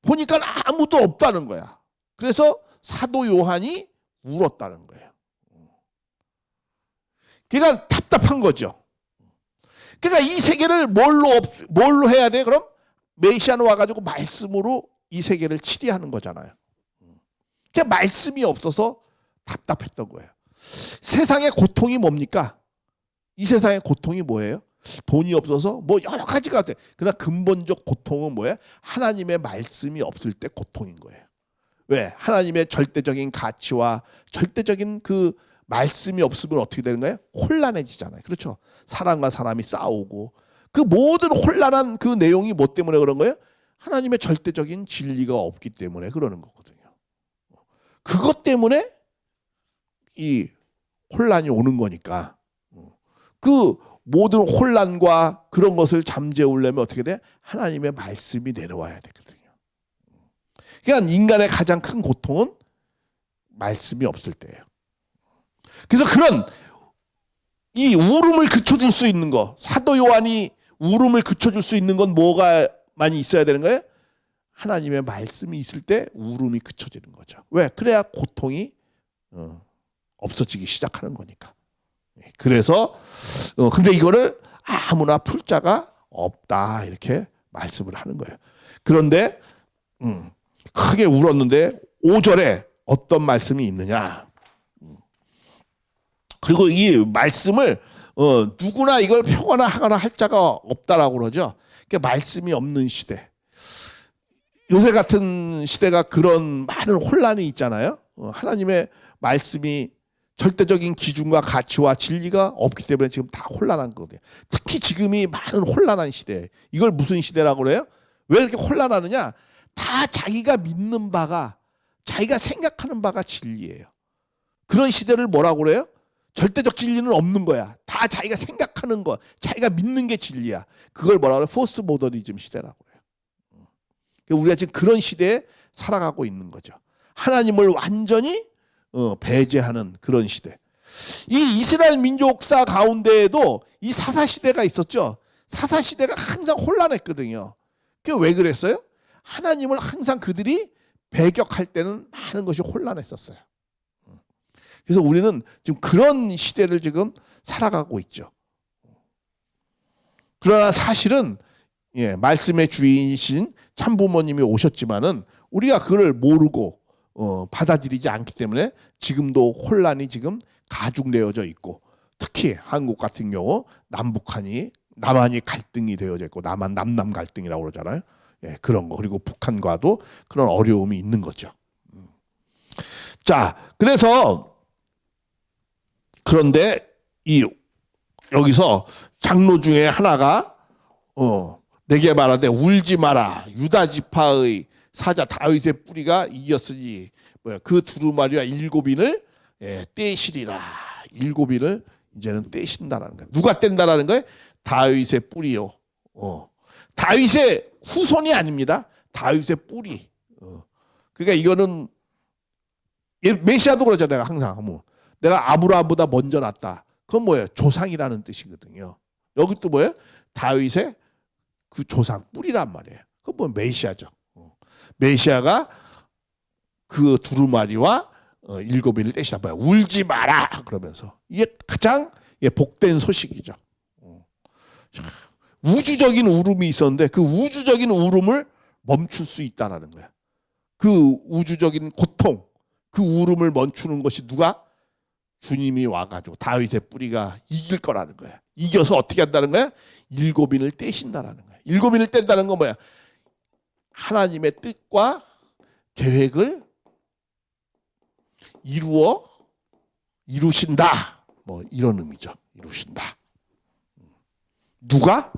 보니까 아무도 없다는 거야. 그래서 사도 요한이 울었다는 거예요. 그러니까 답답한 거죠. 그러니까 이 세계를 뭘로 해야 돼? 그럼 메시아는 와가지고 말씀으로 이 세계를 치리하는 거잖아요. 그러니까 말씀이 없어서 답답했던 거예요. 세상의 고통이 뭡니까? 이 세상의 고통이 뭐예요? 돈이 없어서 뭐 여러 가지가 돼. 그러나 근본적 고통은 뭐예요? 하나님의 말씀이 없을 때 고통인 거예요. 왜? 하나님의 절대적인 가치와 절대적인 그 말씀이 없으면 어떻게 되는 거예요? 혼란해지잖아요. 그렇죠? 사람과 사람이 싸우고 그 모든 혼란한 그 내용이 뭐 때문에 그런 거예요? 하나님의 절대적인 진리가 없기 때문에 그러는 거거든요. 그것 때문에 이 혼란이 오는 거니까 그 모든 혼란과 그런 것을 잠재우려면 어떻게 돼? 하나님의 말씀이 내려와야 되거든요. 그러니까 인간의 가장 큰 고통은 말씀이 없을 때예요. 그래서 그런 이 울음을 그쳐줄 수 있는 거, 사도 요한이 울음을 그쳐줄 수 있는 건 뭐가 많이 있어야 되는 거예요? 하나님의 말씀이 있을 때 울음이 그쳐지는 거죠. 왜? 그래야 고통이 없어지기 시작하는 거니까. 그래서 근데 이거를 아무나 풀 자가 없다 이렇게 말씀을 하는 거예요. 그런데 크게 울었는데 5절에 어떤 말씀이 있느냐. 그리고 이 말씀을 누구나 이걸 표거나 하거나 할 자가 없다라고 그러죠. 그러니까 말씀이 없는 시대. 요새 같은 시대가 그런 많은 혼란이 있잖아요. 하나님의 말씀이 절대적인 기준과 가치와 진리가 없기 때문에 지금 다 혼란한 거거든요. 특히 지금이 많은 혼란한 시대. 이걸 무슨 시대라고 그래요? 왜 이렇게 혼란하느냐? 다 자기가 믿는 바가, 자기가 생각하는 바가 진리예요. 그런 시대를 뭐라고 그래요? 절대적 진리는 없는 거야. 다 자기가 생각하는 거, 자기가 믿는 게 진리야. 그걸 뭐라고 그래요? 포스트 모더니즘 시대라고 그래요. 우리가 지금 그런 시대에 살아가고 있는 거죠. 하나님을 완전히 배제하는 그런 시대. 이 이스라엘 민족사 가운데에도 이 사사시대가 있었죠. 사사시대가 항상 혼란했거든요. 그게 왜 그랬어요? 하나님을 항상 그들이 배격할 때는 많은 것이 혼란했었어요. 그래서 우리는 지금 그런 시대를 지금 살아가고 있죠. 그러나 사실은 말씀의 주인이신 참부모님이 오셨지만은 우리가 그걸 모르고 받아들이지 않기 때문에 지금도 혼란이 지금 가중되어져 있고, 특히 한국 같은 경우 남한이 갈등이 되어져 있고, 남남 갈등이라고 그러잖아요. 그런 거. 그리고 북한과도 그런 어려움이 있는 거죠. 자, 그런데 여기서 장로 중에 하나가 내게 말하되 울지 마라. 유다 지파의 사자 다윗의 뿌리가 이겼으니 그 두루마리와 7인을 떼시리라. 7인을 이제는 떼신다라는 거예요. 누가 뗀다라는 거예요? 다윗의 뿌리요. 다윗의 후손이 아닙니다. 다윗의 뿌리. 그러니까 이거는 메시아도 그러죠. 내가 항상 내가 아브라함보다 먼저 났다. 그건 뭐예요? 조상이라는 뜻이거든요. 여기 또 뭐예요? 다윗의 그 조상 뿌리란 말이에요. 그건 뭐 메시아죠. 메시아가 그 두루마리와 7인을 떼시다. 뭐야? 울지 마라. 그러면서 이게 가장 복된 소식이죠. 우주적인 울음이 있었는데 그 우주적인 울음을 멈출 수 있다라는 거야. 그 우주적인 고통, 그 울음을 멈추는 것이 누가? 주님이 와가지고 다윗의 뿌리가 이길 거라는 거야. 이겨서 어떻게 한다는 거야? 7인을 떼신다라는 거야. 7인을 뗀다는 건 뭐야? 하나님의 뜻과 계획을 이루신다. 뭐 이런 의미죠. 이루신다. 누가?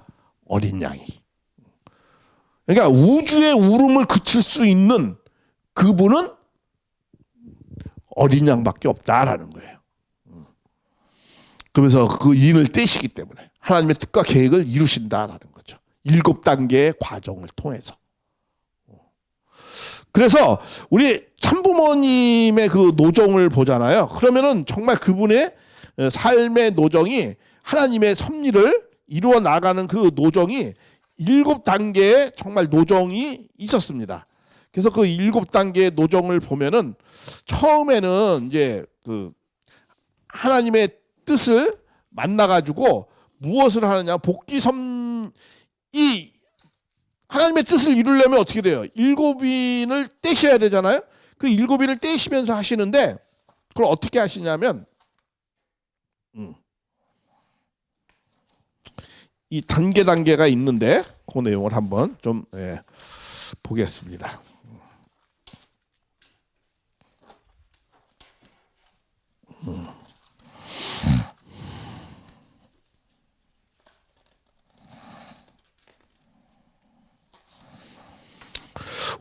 어린 양이. 그러니까 우주의 울음을 그칠 수 있는 그분은 어린 양밖에 없다라는 거예요. 그러면서 그 인을 떼시기 때문에 하나님의 뜻과 계획을 이루신다라는 거죠. 7단계의 과정을 통해서. 그래서 우리 참부모님의 그 노정을 보잖아요. 그러면은 정말 그분의 삶의 노정이 하나님의 섭리를 이루어 나가는 그 노정이 7단계의 정말 노정이 있었습니다. 그래서 그 7단계의 노정을 보면은 처음에는 이제 그 하나님의 뜻을 만나가지고 무엇을 하느냐, 이 하나님의 뜻을 이루려면 어떻게 돼요? 7인을 떼셔야 되잖아요. 그 7인을 떼시면서 하시는데 그걸 어떻게 하시냐면 이 단계가 있는데 그 내용을 한번 좀 보겠습니다.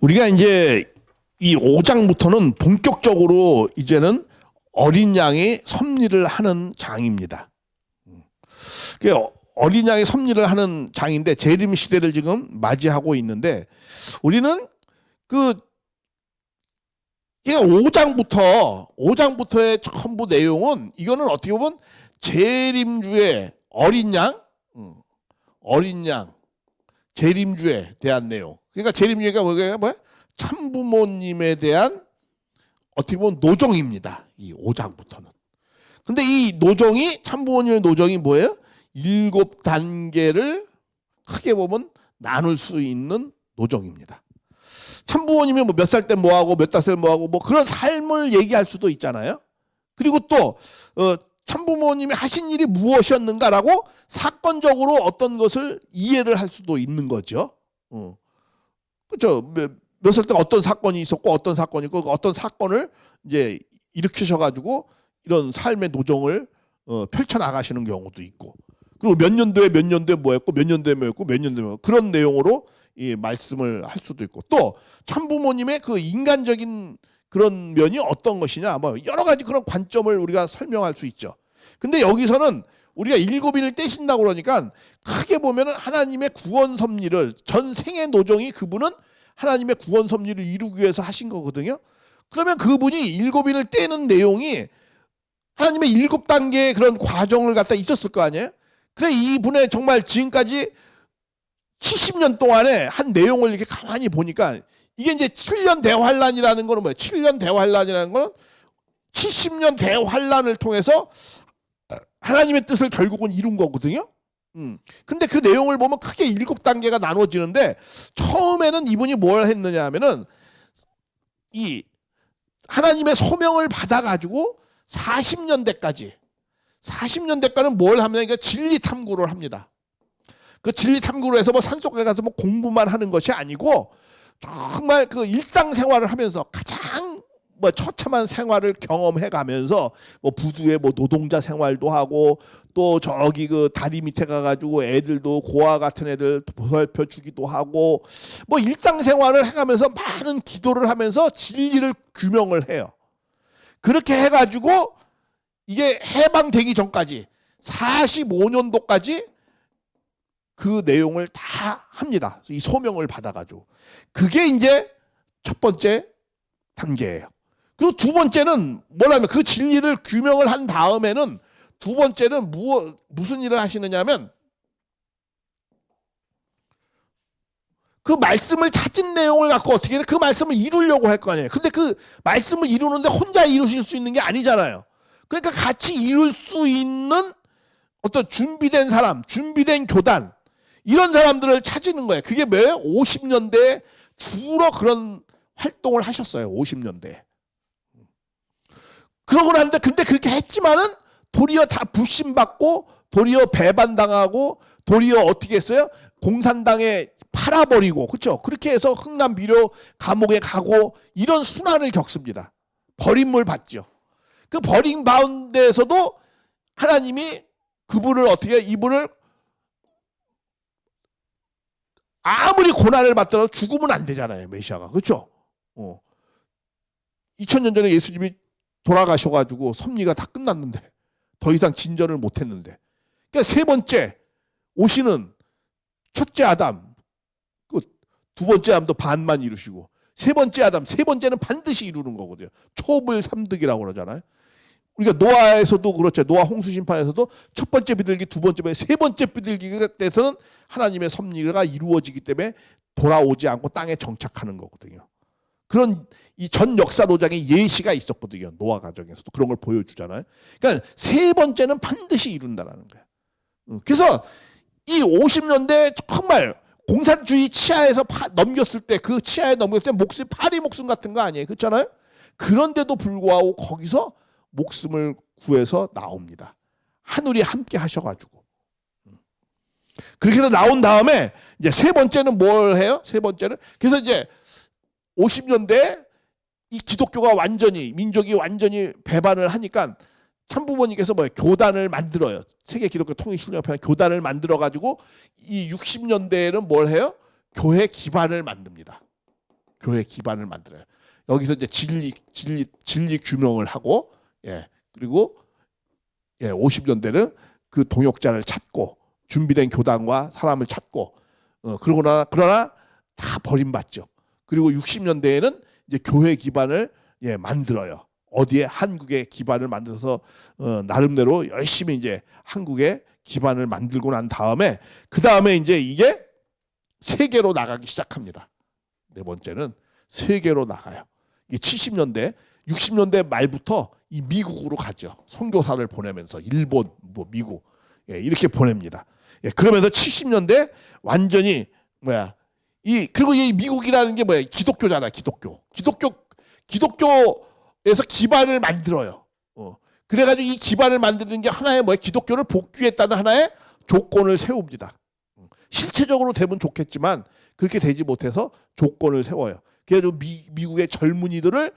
우리가 이제 이 5장부터는 본격적으로 이제는 어린 양의 섭리를 하는 장입니다. 어린 양의 섭리를 하는 장인데 재림 시대를 지금 맞이하고 있는데 우리는 그 5장부터의 전부 내용은 이거는 어떻게 보면 재림주의 어린 양, 재림주에 대한 내용. 그러니까 재림주의가 뭐야? 참부모님에 대한 어떻게 보면 노정입니다. 이 5장부터는. 근데 이 노정이 참부모님의 노정이 뭐예요? 7단계를 크게 보면 나눌 수 있는 노정입니다. 참부모님이 뭐 몇 살 때 뭐하고 몇 살 뭐하고 뭐 그런 삶을 얘기할 수도 있잖아요. 그리고 또 참부모님이 하신 일이 무엇이었는가라고 사건적으로 어떤 것을 이해를 할 수도 있는 거죠. 그렇죠. 몇 살 때 어떤 사건이 있었고 어떤 사건이 있고 어떤 사건을 이제 일으키셔가지고 이런 삶의 노정을 펼쳐 나가시는 경우도 있고, 그리고 몇 년도에 뭐했고 몇 년도에 뭐했고 몇 년도에 뭐 그런 내용으로 이 말씀을 할 수도 있고, 또 참부모님의 그 인간적인 그런 면이 어떤 것이냐, 뭐 여러 가지 그런 관점을 우리가 설명할 수 있죠. 근데 여기서는 우리가 7인을 떼신다고 그러니까 크게 보면은 하나님의 구원 섭리를, 전 생애 노정이 그분은 하나님의 구원 섭리를 이루기 위해서 하신 거거든요. 그러면 그분이 7인을 떼는 내용이 하나님의 7단계의 그런 과정을 갖다 있었을 거 아니에요. 그래 이분의 정말 지금까지 70년 동안에 한 내용을 이렇게 가만히 보니까 이게 이제 7년 대환란이라는 거는 뭐예요? 7년 대환란이라는 거는 70년 대환란을 통해서 하나님의 뜻을 결국은 이룬 거거든요. 근데 그 내용을 보면 크게 7단계가 나눠지는데, 처음에는 이분이 뭘 했느냐 하면은 이 하나님의 소명을 받아가지고 40년대까는 뭘 하면, 그러니까 진리 탐구를 합니다. 그 진리 탐구를 해서 뭐 산속에 가서 뭐 공부만 하는 것이 아니고 정말 그 일상생활을 하면서 가장 뭐 처참한 생활을 경험해 가면서 뭐 부두에 뭐 노동자 생활도 하고, 또 저기 그 다리 밑에 가가지고 애들도 고아 같은 애들 보살펴 주기도 하고, 뭐 일상생활을 해가면서 많은 기도를 하면서 진리를 규명을 해요. 그렇게 해가지고 이게 해방되기 전까지 45년도까지 그 내용을 다 합니다. 이 소명을 받아가지고. 그게 이제 첫 번째 단계예요. 그리고 두 번째는 뭐냐면 그 진리를 규명을 한 다음에는 두 번째는 무슨 일을 하시느냐 하면 그 말씀을 찾은 내용을 갖고 어떻게 그 말씀을 이루려고 할 거 아니에요. 근데 그 말씀을 이루는데 혼자 이루실 수 있는 게 아니잖아요. 그러니까 같이 이룰 수 있는 어떤 준비된 사람, 준비된 교단, 이런 사람들을 찾는 거예요. 그게 뭐예요? 50년대에 주로 그런 활동을 하셨어요. 50년대에. 그러고 났는데 근데 그렇게 했지만은 도리어 다 불신받고 도리어 배반당하고 도리어 어떻게 했어요? 공산당에 팔아버리고, 그렇죠? 그렇게 해서 흥남 비료 감옥에 가고 이런 순환을 겪습니다. 버림을 받죠. 그 버림 가운데에서도 하나님이 그분을 어떻게, 이분을 아무리 고난을 받더라도 죽으면 안 되잖아요, 메시아가. 그렇죠? 2000년 전에 예수님이 돌아가셔가지고 섭리가 다 끝났는데, 더 이상 진전을 못했는데, 그러니까 세 번째 오시는 첫째 아담, 두 번째 아담도 반만 이루시고, 세 번째 아담, 세 번째는 반드시 이루는 거거든요. 초불 삼득이라고 그러잖아요. 우리가 노아에서도 그렇죠. 노아 홍수 심판에서도 첫 번째 비둘기, 두 번째 비둘기, 세 번째 비둘기가 때서는 하나님의 섭리가 이루어지기 때문에 돌아오지 않고 땅에 정착하는 거거든요. 그런 이 전 역사 노장의 예시가 있었거든요. 노아 가정에서도 그런 걸 보여주잖아요. 그러니까 세 번째는 반드시 이룬다라는 거예요. 그래서 이 50년대 정말 공산주의 치하에서 넘겼을 때, 그 치하에 넘겼을 때 목숨, 파리 목숨 같은 거 아니에요. 그렇잖아요. 그런데도 불구하고 거기서 목숨을 구해서 나옵니다. 하늘이 함께 하셔가지고. 그렇게 해서 나온 다음에 이제 세 번째는 뭘 해요? 세 번째는, 그래서 이제 50년대 이 기독교가 완전히, 민족이 완전히 배반을 하니까 참부모님께서 뭐 교단을 만들어요. 세계 기독교 통일신령협회는 교단을 만들어 가지고 이 60년대에는 뭘 해요? 교회 기반을 만듭니다. 교회 기반을 만들어요. 여기서 이제 진리 규명을 하고, 그리고 50년대는 그 동역자를 찾고 준비된 교단과 사람을 찾고, 그러나 다 버림받죠. 그리고 60년대에는 이제 교회 기반을 만들어요. 어디에? 한국의 기반을 만들어서 나름대로 열심히 이제 한국의 기반을 만들고 난 다음에, 그 다음에 이제 이게 세계로 나가기 시작합니다. 네 번째는 세계로 나가요. 이게 70년대, 60년대 말부터 이 미국으로 가죠. 선교사를 보내면서 일본, 뭐 미국, 예, 이렇게 보냅니다. 예, 그러면서 70년대 완전히 그리고 이 미국이라는 게 기독교잖아. 기독교에서 기반을 만들어요. 그래가지고 이 기반을 만드는 게 하나의 기독교를 복귀했다는 하나의 조건을 세웁니다. 실체적으로 되면 좋겠지만 그렇게 되지 못해서 조건을 세워요. 그래서 미국의 젊은이들을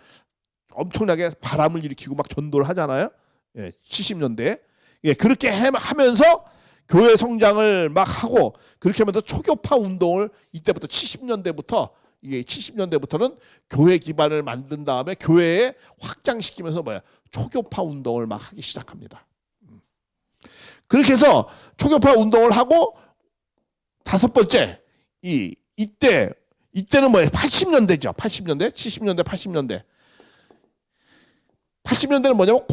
엄청나게 바람을 일으키고 막 전도를 하잖아요. 예, 70년대에. 예, 그렇게 하면서 교회 성장을 막 하고 그렇게 하면서 초교파 운동을 이때부터 70년대부터는 교회 기반을 만든 다음에 교회에 확장시키면서 초교파 운동을 막 하기 시작합니다. 그렇게 해서 초교파 운동을 하고 다섯 번째 이때는 80년대죠. 80년대, 70년대, 80년대. 80년대는 뭐냐면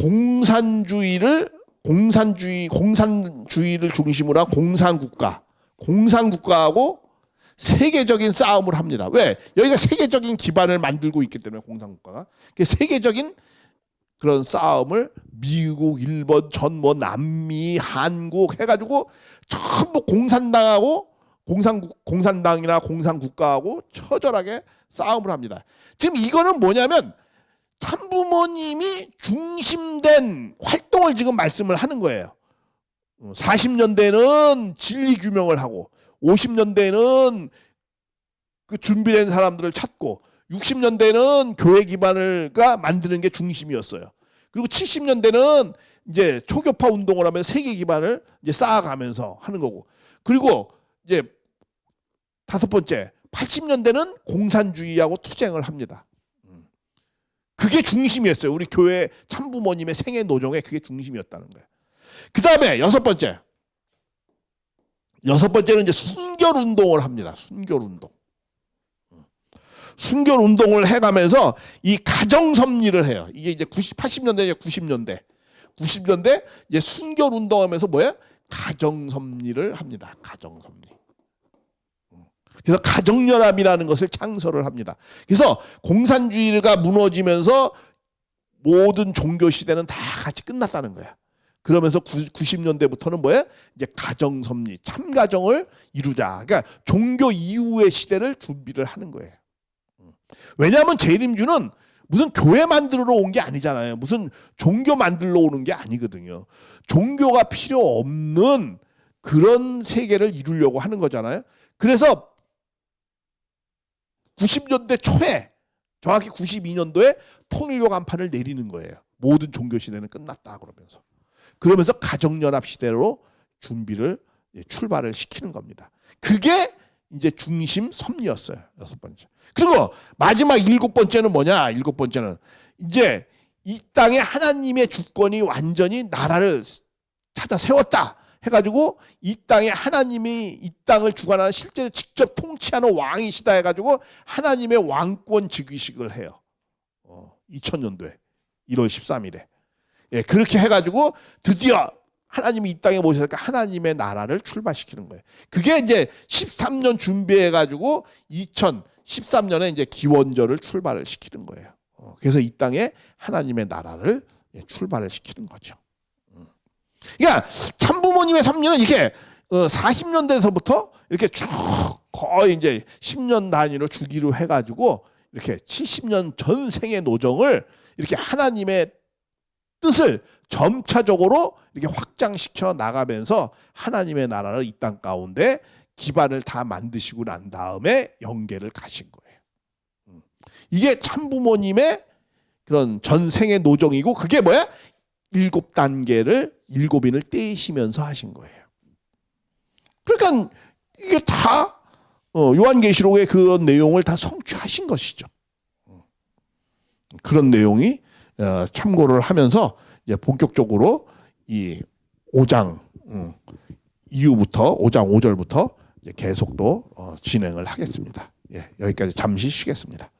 공산주의를 중심으로 한 공산국가하고 세계적인 싸움을 합니다. 왜? 여기가 세계적인 기반을 만들고 있기 때문에 공산국가가 세계적인 그런 싸움을 미국, 일본, 남미, 한국 해가지고 전부 공산당이나 공산국가하고 처절하게 싸움을 합니다. 지금 이거는 뭐냐면 참부모님이 중심된 활동을 지금 말씀을 하는 거예요. 40년대는 진리 규명을 하고 50년대는 그 준비된 사람들을 찾고 60년대는 교회 기반을 만드는 게 중심이었어요. 그리고 70년대는 이제 초교파 운동을 하면서 세계 기반을 이제 쌓아가면서 하는 거고. 그리고 이제 다섯 번째 80년대는 공산주의하고 투쟁을 합니다. 그게 중심이었어요. 우리 교회 참부모님의 생애 노정에 그게 중심이었다는 거예요. 그 다음에 여섯 번째는 이제 순결운동을 합니다. 순결운동을 해가면서 이 가정섭리를 해요. 이게 이제 80년대, 90년대 이제 순결운동하면서 가정섭리를 합니다. 가정섭리. 그래서 가정연합이라는 것을 창설을 합니다. 그래서 공산주의가 무너지면서 모든 종교 시대는 다 같이 끝났다는 거야. 그러면서 90년대부터는 이제 가정섭리, 참가정을 이루자. 그러니까 종교 이후의 시대를 준비를 하는 거예요. 왜냐하면 재림주는 무슨 교회 만들러 온 게 아니잖아요. 무슨 종교 만들러 오는 게 아니거든요. 종교가 필요 없는 그런 세계를 이루려고 하는 거잖아요. 그래서 90년대 초에 정확히 92년도에 통일교 간판을 내리는 거예요. 모든 종교 시대는 끝났다 그러면서 가정연합 시대로 출발을 시키는 겁니다. 그게 이제 중심 섭리였어요. 여섯 번째. 그리고 마지막 일곱 번째는 뭐냐? 일곱 번째는 이제 이 땅에 하나님의 주권이 완전히 나라를 찾아 세웠다 해가지고 이 땅에 하나님이 이 땅을 주관하는 실제 직접 통치하는 왕이시다 해가지고 하나님의 왕권 즉위식을 해요. 2000년도에 1월 13일에. 예, 그렇게 해가지고 드디어 하나님이 이 땅에 모셔서 하나님의 나라를 출발시키는 거예요. 그게 이제 13년 준비해가지고 2013년에 이제 기원절을 출발을 시키는 거예요. 그래서 이 땅에 하나님의 나라를 출발을 시키는 거죠. 그러니까 참부모님의 섭리는 이렇게 40년대에서부터 이렇게 쭉 거의 이제 10년 단위로 주기로 해가지고 이렇게 70년 전생의 노정을 이렇게 하나님의 뜻을 점차적으로 이렇게 확장시켜 나가면서 하나님의 나라를 이 땅 가운데 기반을 다 만드시고 난 다음에 영계를 가신 거예요. 이게 참부모님의 그런 전생의 노정이고 그게 뭐야? 7단계를 7인을 떼시면서 하신 거예요. 그러니까 이게 다 요한계시록의 그런 내용을 다 성취하신 것이죠. 그런 내용이 참고를 하면서 이제 본격적으로 이 5장 이후부터 5장 5절부터 이제 계속 또 진행을 하겠습니다. 예, 여기까지 잠시 쉬겠습니다.